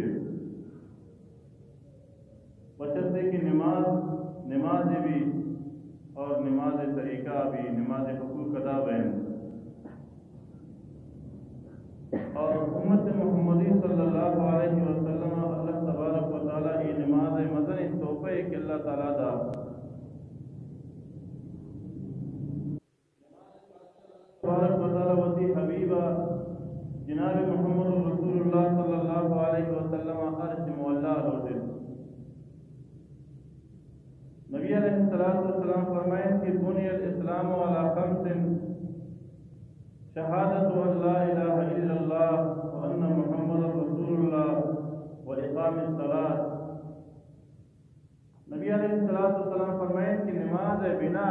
سے بچتے کی نماز بھی اور نماز طریقہ بھی نماز حقوق ادا بین اور امت محمدی صلی اللہ علیہ وسلم اللہ تبارک و تعالیٰ یہ نماز مدنی تحفہ کہ اللہ تعالیٰ دا تبارک و تعالیٰ وسی حبیبہ جناب محمد رسول اللہ صلی اللہ علیہ وسلم عرش مولا روتے نبی علیہ السلام فرمائیں کہ بنی الاسلام علی خمس شہادت ان لا الہ الا اللہ وان محمد رسول اللہ واقام الصلاۃ نبی علیہ السلام فرمائیں کہ نماز بنا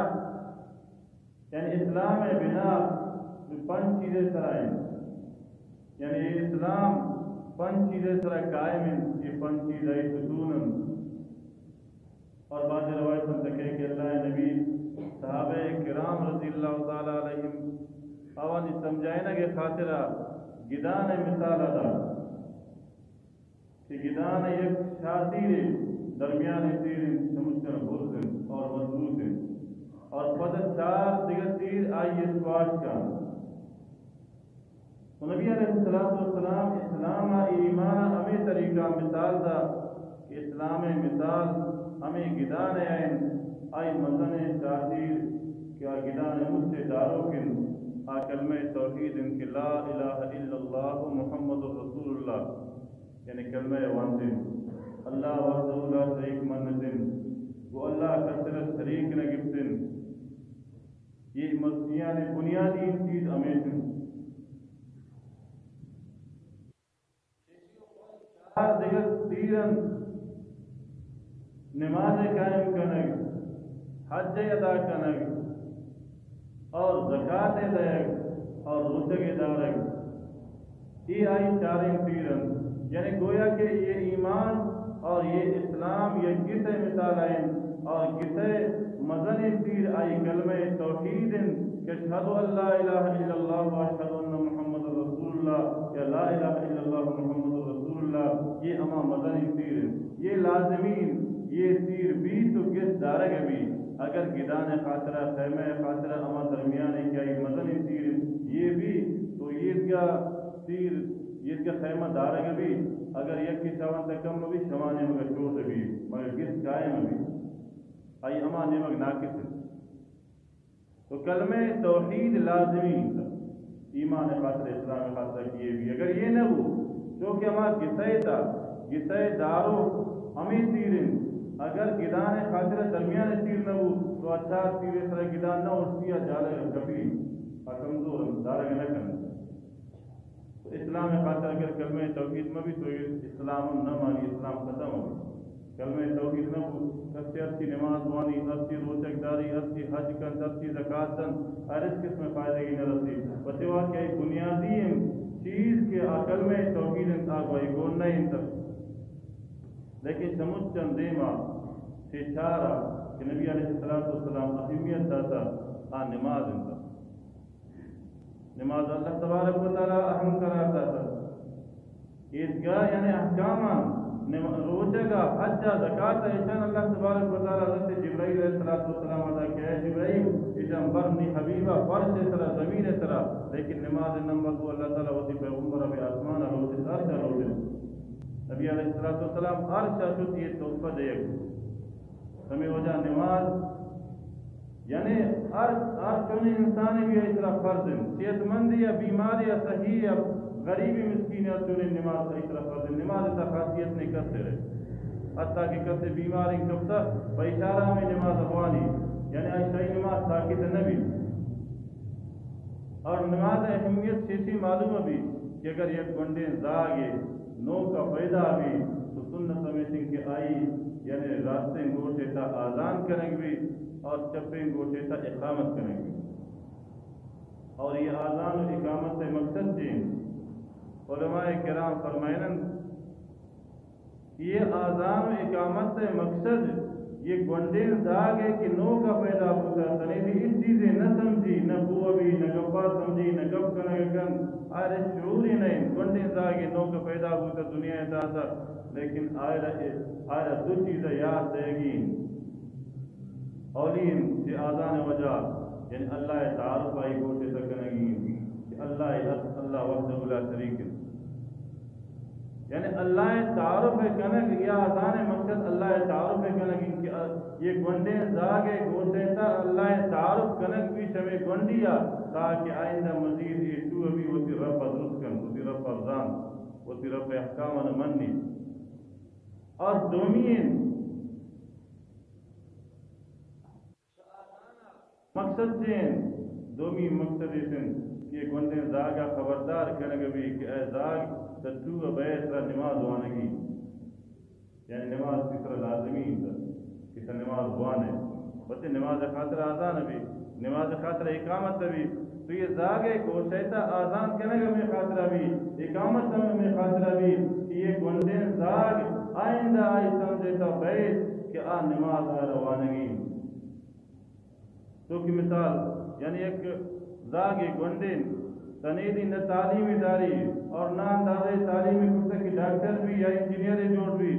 یعنی اسلام بنا پانچ چیزیں سرائیں یعنی اسلام پانچ چیزیں سرائے قائم یہ پانچ چیزیں ستون اور بعض روایت میں تکے کہ اللہ نبی صحابہ کرام رضی اللہ تعالی علیہم آوانی سمجھائنا کے خاطرہ گدان مثال ادا کہ گدان ایک شاطیر درمیان تیر سمجھن بھرزن اور مضبوط اور پدر چار دیگر تیر آئی اسواش کا تو نبی علیہ السلام اسلام ایمان ہمیں طریقہ مثال دا کہ اسلام مثال ہمیں گدان آئی مزن شاطیر کیا گدان مجھ سے دارو کن کلمہ توحید ان کی لا الہ الا اللہ محمد رسول اللہ یعنی کلمہ وانزن اللہ وحدہ لا شریک منزن وہ اللہ کثرت شریک نگفتن یہ یعنی بنیادی چیز ہمیشن چار دیگر تیرن نماز قائم کرنگ حج ادا کرنگ اور زکات دیگ اور روزے دارگ یہ آئی چاریں تیرن یعنی گویا کہ یہ ایمان اور یہ اسلام یہ کسے مثال آئیں اور کسے مزن تیر آئی کلمہ توحید کہ اشہدو اللہ الہ الا اللہ و اشہدو ان محمد رسول اللہ یا لا الہ الا اللہ محمد رسول اللہ یہ اما مزن تیر یہ لازمین یہ تیر بھی تو کس دارگ بھی اگر گدان خاطرہ خیمہ خاطرہ اما درمیان ہے کیا یہ مدنی تیر یہ بھی تو یہ کیا تیر یہ کیا خیمہ دارگ بھی اگر یک کی شوان تکم بھی شوانے مگر شوٹ بھی مگر کس قائم بھی آئی اما نمک ناکس ہے تو کلمہ توحید لازمی ایمان خاطر اسلام خاطر کیے بھی اگر یہ نہ ہو جو کہ اما گسے تا گسے دارو ہمیں تیرن اگر گدان خاطر درمیان تیر نہ ہو تو اچھا تیر اس طرح گدان نہ اٹھتی ہے جالے کبھی اور کمزور دارگ نہ کرنا تو اسلام خاطر اگر کلمہ توحید میں بھی تو اسلام نہ مانی اسلام ختم ہو کلمہ توحید نہ ہو کسی اچھی نماز وانی اچھی روچک داری اچھی حج کن اچھی زکات دن ہر اس قسم فائدے کی نہ رسی بچوا کہ بنیادی چیز کے کلمہ توحید انتاق وائی گون نہیں انتاق لیکن سمجھ چند دیما سے چارہ کہ نبی علیہ السلام اہمیت داتا نماز انتا نماز اللہ تبارک و تعالیٰ اہم کراتا تھا عیدگاہ یعنی احکامان روچے گا حجہ زکاة ایشان اللہ تبارک و تعالیٰ حضرت جبرائیل علیہ السلام ادا کیا ہے جبرائیل ایشان برنی حبیبہ فرش طرح زمین طرح لیکن نماز نمبر کو اللہ تعالیٰ وزی پیغمبر اب آسمان روچے سارشہ روچے نبی علیہ السلام عرشہ شد یہ توفہ دے ہمیں وجہ نماز یعنی عرشونی انسانی بھی اس طرح فرض ہے صحت مندی یا بیماری یا صحیح یا غریبی مسکین یا چونی نماز اس طرح فرض ہے نماز اس خاصیت نہیں کرتے رہے حتیٰ کہ کبھی بیماری کبتا بیچارہ میں نماز افوانی یعنی ایسائی نماز ساکت نبی اور نماز اہمیت سیسی معلوم بھی کہ اگر یک گنڈے زاگے نو کا فائدہ بھی تو سنت سمیتیں کہ آئی یعنی راستے گوٹے تا آزان کریں بھی اور چپیں گوٹے تا اقامت کریں گے اور یہ آزان و اقامت سے مقصد چین علماء کرام فرمائنن یہ آزان و اقامت سے مقصد یہ گونڈین داغے کہ نو کا پیدا ہوتا تنے بھی اس چیزیں نہ سمجھی نہ بوابی نہ گپا سمجھی نہ گپ کنگن آئے شعوری نہیں گونڈین داغے نو کا پیدا ہوتا دنیا تازہ لیکن آئے دو چیزیں یاد دے گی اولین سے آزان وجہ یعنی اللہ تعارف آئی گوشے سکنگی کہ اللہ وحدہ لا شریک یعنی اللہ تعارف کنگ یا آزان مقصد اللہ تعارف کنگ کہ یہ گونڈے زاگے گوشے تا اللہ تعارف کنگ بھی شمع گونڈیا تاکہ آئندہ مزید یہ تو ابھی وسی رب درست کن وسی رب ارزان وسی رب احکام منی اور دومین مقصد دین دومی مقصد دین یہ گونڈے زاگا خبردار کنگ بھی کہ اے زاگ تو بیسرا نماز وانگی یعنی نماز کی طرح لازمی کس نماز وانے بس نماز خاطر آزان بھی نماز خاطر اقامت بھی تو یہ زاگے کو شیطہ آزان کنگا میں خاطرہ بھی اقامت میں خاطرہ بھی کہ یہ گونڈین زاگ آئندہ آئی سمجھتا بیس کہ نماز روانگی تو کی مثال یعنی ایک زاگے گونڈین تنیدی نہ تعلیمی داری اور نہ اندازے تعلیمی کتے کی ڈاکٹر بھی یا انجینئر جوڑ بھی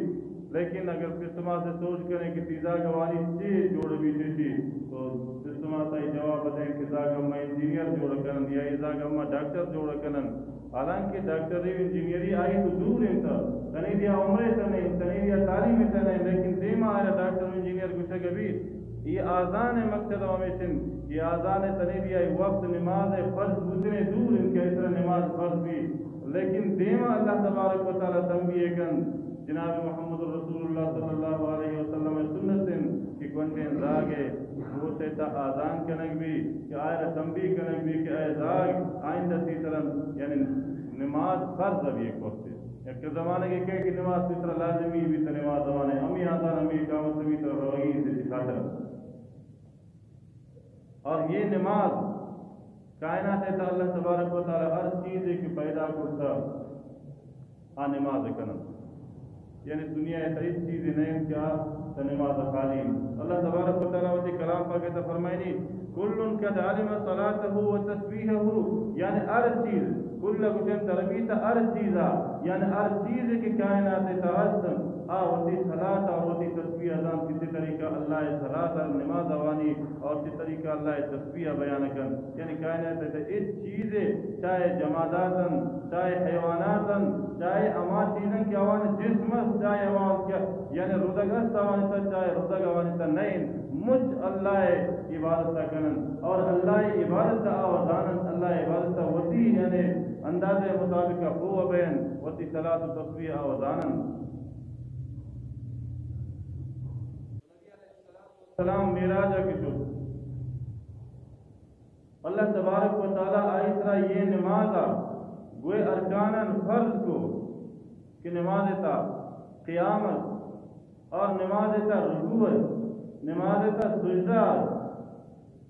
لیکن اگر سسٹما سے سوچ کریں کہ تیزا گوانی چیز جوڑ بھی تھی تو سسٹما سے جواب دیں کہ زاگم انجینئر جوڑ کرن یا زاگم ڈاکٹر جوڑ کرن حالانکہ ڈاکٹری انجینئری آئی تو دور ہیں تھا تنیدیا عمرے سے نہیں تنیدیا تعلیمی سے نہیں لیکن دیما آیا ڈاکٹر انجینئر کچھ کبھی یہ آزان مقصد ہمیشن یہ آزان تنیدیا وقت نماز فرض گزرے دور ان کے اس طرح نماز فرض بھی لیکن دیما اللہ تبارک و تعالی تنبیہ کن جناب محمد رسول اللہ صلی اللہ علیہ وسلم سنتن کہ کنٹین زاگے وہ سیتا آزان کنگ بھی کہ آئے تنبیہ کنگ بھی کہ اے زاگ آئندہ سی طرح یعنی نماز فرض اب ایک وقت ہے ایک زمانے کے کہے کہ نماز سی طرح لازمی بھی تو نماز زمانے امی آزان امی اقامت بھی طرح روگی سے سکھاتا اور یہ نماز کائنات ہے اللہ تبارک و تعالی ہر چیز کی پیدا کرتا نماز کرنا یعنی دنیا ایسی چیز نہیں کیا تو نماز خالی اللہ تبارک و تعالی وجہ کلام پر کہتا فرمائنی کل قد علم صلاته وتسبیحه یعنی ہر چیز کل کچھ تربیت ہر چیزا یعنی ہر چیز کی کائنات تحسن وتی صلاة اور وتی تسبیح ازام کسی طریقہ اللہ صلاة اور نماز اوانی اور کسی طریقہ اللہ تسبیح بیان کن یعنی کائنات اس چیزیں چاہے جماداتن چاہے حیواناتن چاہے اما چیزیں کی اوان جسم چاہے اوان کیا یعنی رودگست اوانی تا چاہے رودگ اوانی تا نہیں مجھ اللہ عبادت کنن اور اللہ عبادت آوازانن اللہ عبادت وتی یعنی انداز مطابق ہو بین وتی صلاة و تسبیح آوازانن سلام میراج کی شد اللہ تبارک و تعالیٰ آئی طرح یہ نماز گوئے ارکانن فرض کو کہ نماز تا قیامت اور نماز تا رکوع نماز تا سجدہ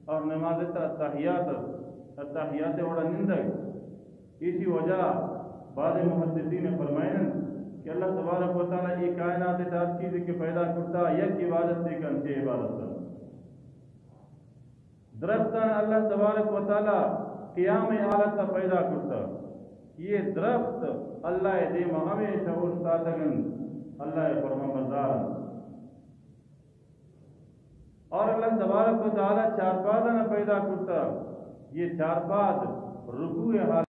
اور نماز تا تحیات وڑا نندگ اسی وجہ بعض محدثین فرمائن کہ اللہ تبارک و تعالیٰ یہ کائنات ہر چیز کے پیدا کرتا یک عبادت سے کن سے عبادت درختان اللہ تبارک و تعالیٰ قیام حالت کا پیدا کرتا یہ درخت اللہ دے ہمیشہ استادگن اللہ فرما بردار اور اللہ تبارک و تعالیٰ چارپادہ پیدا کرتا یہ چارپاد رکوع حالت